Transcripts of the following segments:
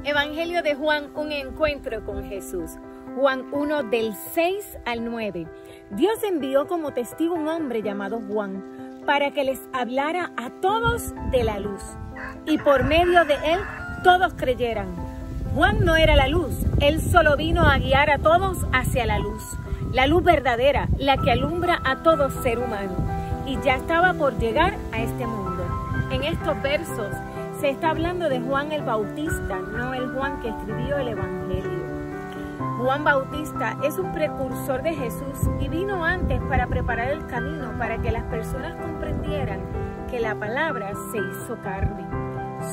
Evangelio de Juan, un encuentro con Jesús. Juan 1, del 6 al 9. Dios envió como testigo un hombre llamado Juan para que les hablara a todos de la luz, y por medio de él todos creyeran. Juan no era la luz, él solo vino a guiar a todos hacia la luz verdadera, la que alumbra a todo ser humano, y ya estaba por llegar a este mundo. En estos versos se está hablando de Juan el Bautista, no el Juan que escribió el Evangelio. Juan Bautista es un precursor de Jesús y vino antes para preparar el camino para que las personas comprendieran que la palabra se hizo carne.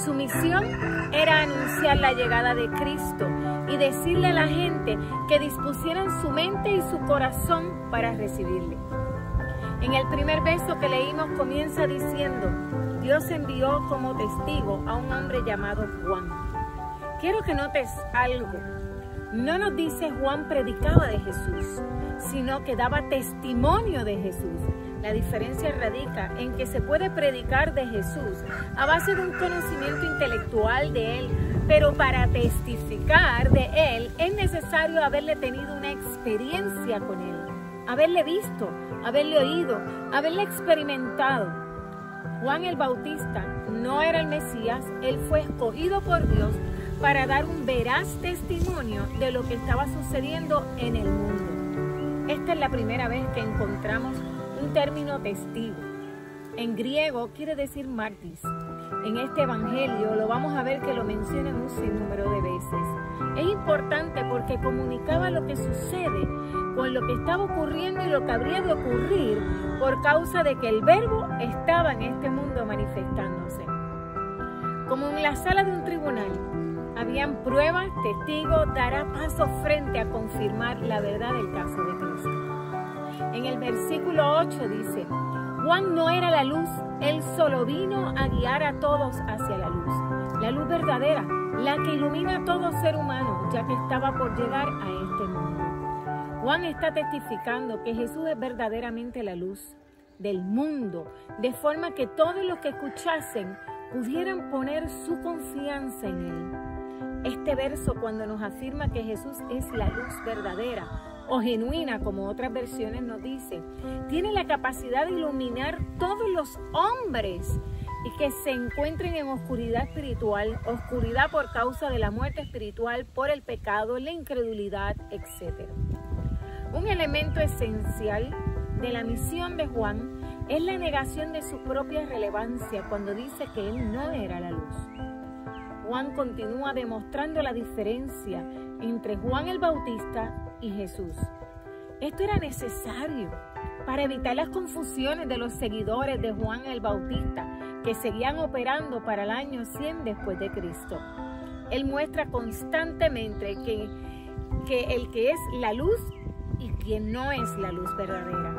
Su misión era anunciar la llegada de Cristo y decirle a la gente que dispusieran su mente y su corazón para recibirle. En el primer verso que leímos comienza diciendo: Dios envió como testigo a un hombre llamado Juan. Quiero que notes algo. No nos dice Juan predicaba de Jesús, sino que daba testimonio de Jesús. La diferencia radica en que se puede predicar de Jesús a base de un conocimiento intelectual de Él, pero para testificar de Él es necesario haberle tenido una experiencia con Él, haberle visto, haberle oído, haberle experimentado. Juan el Bautista no era el Mesías, él fue escogido por Dios para dar un veraz testimonio de lo que estaba sucediendo en el mundo. Esta es la primera vez que encontramos un término testigo. En griego quiere decir mártir. En este evangelio lo vamos a ver que lo menciona un sinnúmero de veces. Es importante porque comunicaba lo que sucede con lo que estaba ocurriendo y lo que habría de ocurrir por causa de que el verbo estaba en este mundo manifestándose. Como en la sala de un tribunal, habían pruebas, testigos, dará paso frente a confirmar la verdad del caso de Cristo. En el versículo 8 dice: Juan no era la luz, él solo vino a guiar a todos hacia la luz verdadera, la que ilumina a todo ser humano, ya que estaba por llegar a este mundo. Juan está testificando que Jesús es verdaderamente la luz del mundo, de forma que todos los que escuchasen pudieran poner su confianza en Él. Este verso, cuando nos afirma que Jesús es la luz verdadera o genuina, como otras versiones nos dicen, tiene la capacidad de iluminar todos los hombres y que se encuentren en oscuridad espiritual, oscuridad por causa de la muerte espiritual, por el pecado, la incredulidad, etc. Un elemento esencial de la misión de Juan es la negación de su propia relevancia cuando dice que él no era la luz. Juan continúa demostrando la diferencia entre Juan el Bautista y Jesús. Esto era necesario para evitar las confusiones de los seguidores de Juan el Bautista que seguían operando para el año 100 después de Cristo. Él muestra constantemente que el que es la luz y quien no es la luz verdadera.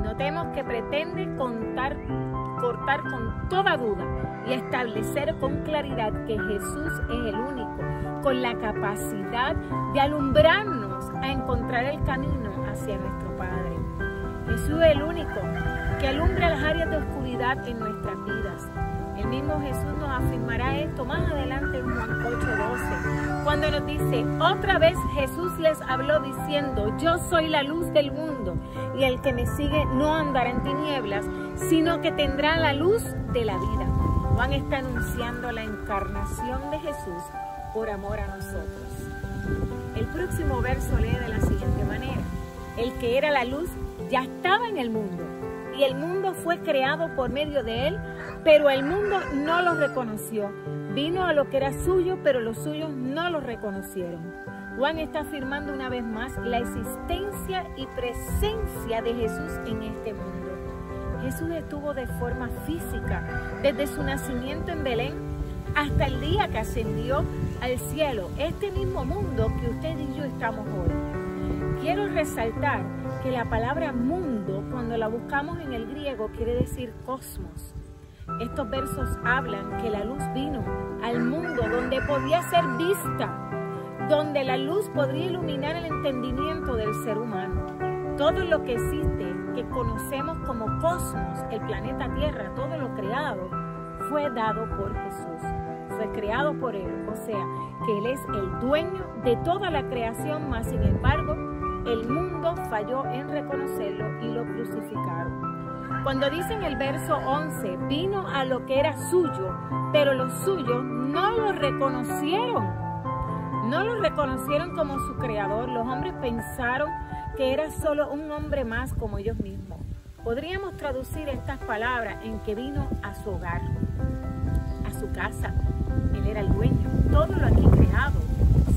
Notemos que pretende cortar con toda duda y establecer con claridad que Jesús es el único, con la capacidad de alumbrarnos a encontrar el camino hacia nuestro Padre. Jesús es el único que alumbra las áreas de oscuridad en nuestras vidas. El mismo Jesús nos afirmará esto más adelante en Juan 8:12, cuando nos dice: otra vez Jesús les habló diciendo: yo soy la luz del mundo, y el que me sigue no andará en tinieblas, sino que tendrá la luz de la vida. Juan está anunciando la encarnación de Jesús por amor a nosotros. El próximo verso lee de la siguiente manera: el que era la luz ya estaba en el mundo, y el mundo fue creado por medio de él, pero el mundo no lo reconoció. Vino a lo que era suyo, pero los suyos no lo reconocieron. Juan está afirmando una vez más la existencia y presencia de Jesús en este mundo. Jesús estuvo de forma física desde su nacimiento en Belén hasta el día que ascendió al cielo, este mismo mundo que usted y yo estamos hoy. Quiero resaltar que la palabra mundo, cuando la buscamos en el griego, quiere decir cosmos. Estos versos hablan que la luz vino al mundo donde podía ser vista, donde la luz podría iluminar el entendimiento del ser humano. Todo lo que existe, que conocemos como cosmos, el planeta Tierra, todo lo creado, fue dado por Jesús. fue creado por Él, o sea, que Él es el dueño de toda la creación, mas sin embargo, el mundo falló en reconocerlo y lo crucificaron. Cuando dice en el verso 11, vino a lo que era suyo, pero los suyos no lo reconocieron. No lo reconocieron como su creador. Los hombres pensaron que era solo un hombre más como ellos mismos. Podríamos traducir estas palabras en que vino a su hogar, a su casa. Él era el dueño. Todo lo aquí creado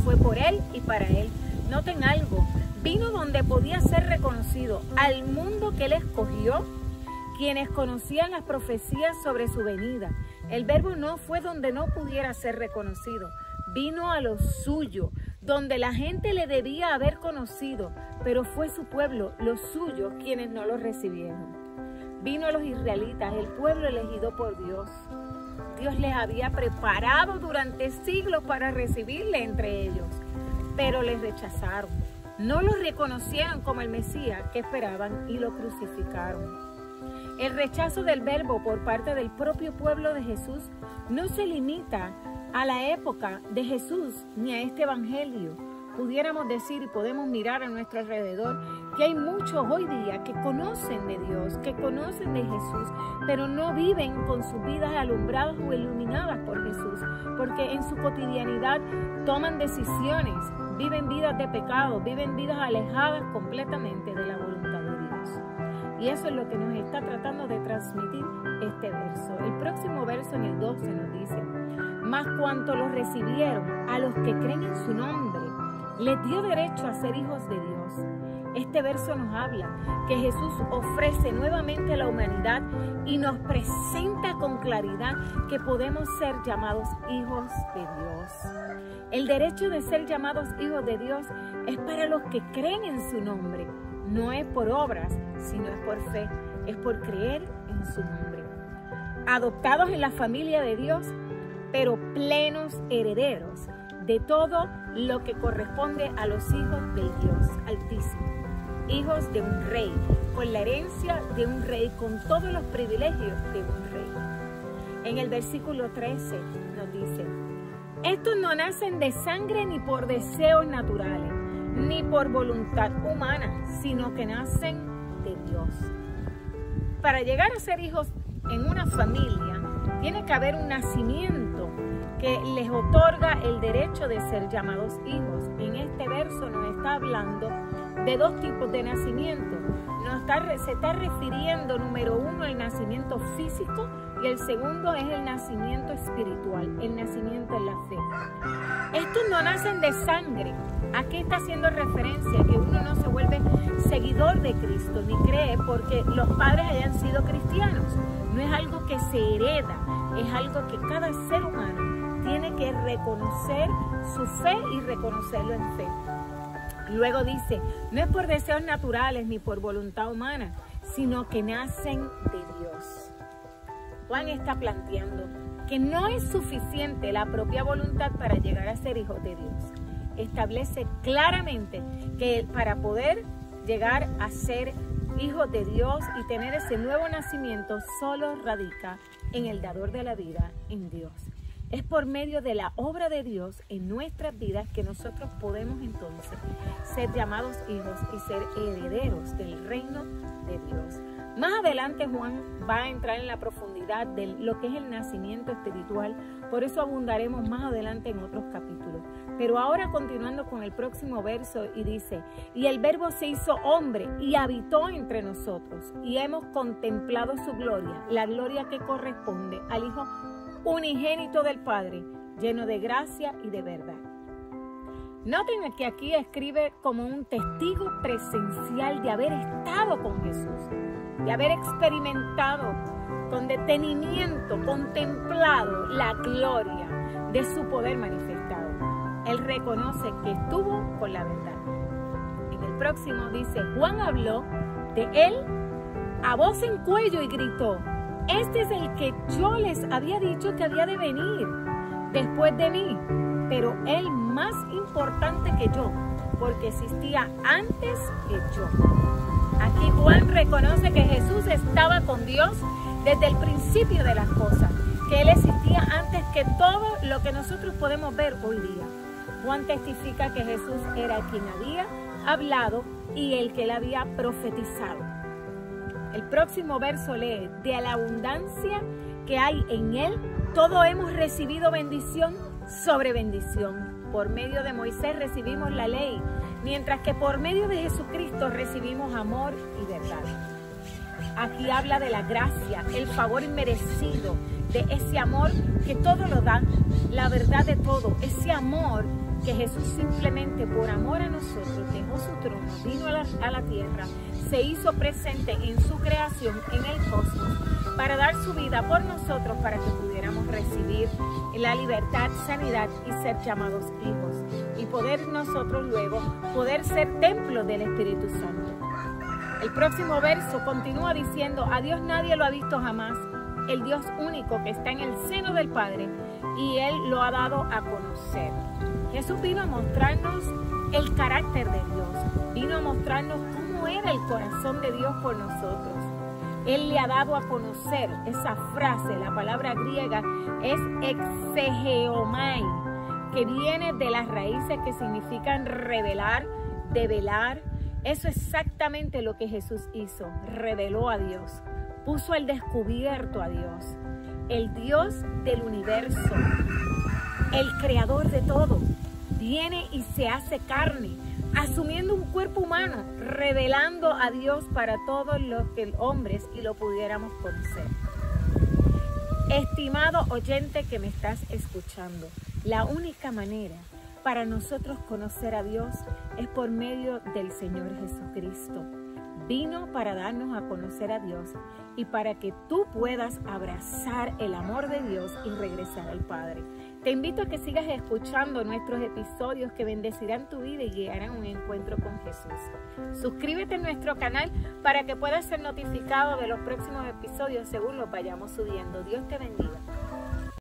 fue por Él y para Él. Noten algo, vino donde podía ser reconocido, al mundo que Él escogió, quienes conocían las profecías sobre su venida. El verbo no fue donde no pudiera ser reconocido. Vino a lo suyo, donde la gente le debía haber conocido, pero fue su pueblo, los suyos, quienes no lo recibieron. Vino a los israelitas, el pueblo elegido por Dios. Dios les había preparado durante siglos para recibirle entre ellos, pero les rechazaron. No lo reconocieron como el Mesías que esperaban y lo crucificaron. El rechazo del verbo por parte del propio pueblo de Jesús no se limita a la época de Jesús ni a este evangelio. Pudiéramos decir y podemos mirar a nuestro alrededor que hay muchos hoy día que conocen de Dios, que conocen de Jesús, pero no viven con sus vidas alumbradas o iluminadas por Jesús, porque en su cotidianidad toman decisiones, viven vidas de pecado, viven vidas alejadas completamente de la voluntad de Dios. Y eso es lo que nos está tratando de transmitir este verso. El próximo verso en el 12 nos dice: mas cuanto los recibieron, a los que creen en su nombre, les dio derecho a ser hijos de Dios. Este verso nos habla que Jesús ofrece nuevamente a la humanidad y nos presenta con claridad que podemos ser llamados hijos de Dios. El derecho de ser llamados hijos de Dios es para los que creen en su nombre. No es por obras, sino es por fe, es por creer en su nombre. Adoptados en la familia de Dios, pero plenos herederos de todo lo que corresponde a los hijos del Dios Altísimo. Hijos de un rey, con la herencia de un rey, con todos los privilegios de un rey. En el versículo 13 nos dice: estos no nacen de sangre ni por deseos naturales, ni por voluntad humana, sino que nacen de Dios. Para llegar a ser hijos en una familia, tiene que haber un nacimiento que les otorga el derecho de ser llamados hijos. En este verso nos está hablando de dos tipos de nacimiento. Se está refiriendo, número uno, al nacimiento físico, y el segundo es el nacimiento espiritual, el nacimiento en la fe. Estos no nacen de sangre. Aquí está haciendo referencia a que uno no se vuelve seguidor de Cristo ni cree porque los padres hayan sido cristianos. No es algo que se hereda, es algo que cada ser humano tiene que reconocer su fe y reconocerlo en fe. Luego dice, no es por deseos naturales ni por voluntad humana, sino que nacen de Dios. Juan está planteando que no es suficiente la propia voluntad para llegar a ser hijos de Dios. Establece claramente que para poder llegar a ser hijos de Dios y tener ese nuevo nacimiento solo radica en el dador de la vida, en Dios. Es por medio de la obra de Dios en nuestras vidas que nosotros podemos entonces ser llamados hijos y ser herederos del reino de Dios. Más adelante Juan va a entrar en la profundidad de lo que es el nacimiento espiritual, por eso abundaremos más adelante en otros capítulos. Pero ahora continuando con el próximo verso y dice, y el verbo se hizo hombre y habitó entre nosotros y hemos contemplado su gloria, la gloria que corresponde al Hijo unigénito del Padre, lleno de gracia y de verdad. Noten que aquí escribe como un testigo presencial de haber estado con Jesús, de haber experimentado con detenimiento, contemplado la gloria de su poder manifestado. Él reconoce que estuvo con la verdad. En el próximo dice, Juan habló de él a voz en cuello y gritó, este es el que yo les había dicho que había de venir después de mí, pero él más importante que yo, porque existía antes que yo. Aquí Juan reconoce que Jesús estaba con Dios desde el principio de las cosas. que Él existía antes que todo lo que nosotros podemos ver hoy día. Juan testifica que Jesús era quien había hablado y el que Él había profetizado. El próximo verso lee: de la abundancia que hay en Él, todos hemos recibido bendición sobre bendición. Por medio de Moisés recibimos la ley, mientras que por medio de Jesucristo recibimos amor y verdad. Aquí habla de la gracia, el favor inmerecido, de ese amor que todo lo da, la verdad de todo, ese amor que Jesús simplemente por amor a nosotros dejó su trono, vino a la tierra, se hizo presente en su creación, en el cosmos, para dar su vida por nosotros, para que pudiéramos recibir la libertad, sanidad y ser llamados hijos, y poder nosotros luego poder ser templo del Espíritu Santo. El próximo verso continúa diciendo: a Dios nadie lo ha visto jamás, el Dios único que está en el seno del Padre, y Él lo ha dado a conocer. Jesús vino a mostrarnos el carácter de Dios, vino a mostrarnos cómo era el corazón de Dios por nosotros. Él le ha dado a conocer esa frase, la palabra griega es exegeomai, que viene de las raíces que significan revelar, develar. Eso es exactamente lo que Jesús hizo, reveló a Dios, puso al descubierto a Dios, el Dios del universo, el creador de todo, viene y se hace carne, asumiendo un cuerpo humano, revelando a Dios para todos los hombres y lo pudiéramos conocer. Estimado oyente que me estás escuchando, la única manera para nosotros conocer a Dios es por medio del Señor Jesucristo. Vino para darnos a conocer a Dios y para que tú puedas abrazar el amor de Dios y regresar al Padre. Te invito a que sigas escuchando nuestros episodios que bendecirán tu vida y guiarán un encuentro con Jesús. Suscríbete a nuestro canal para que puedas ser notificado de los próximos episodios según los vayamos subiendo. Dios te bendiga.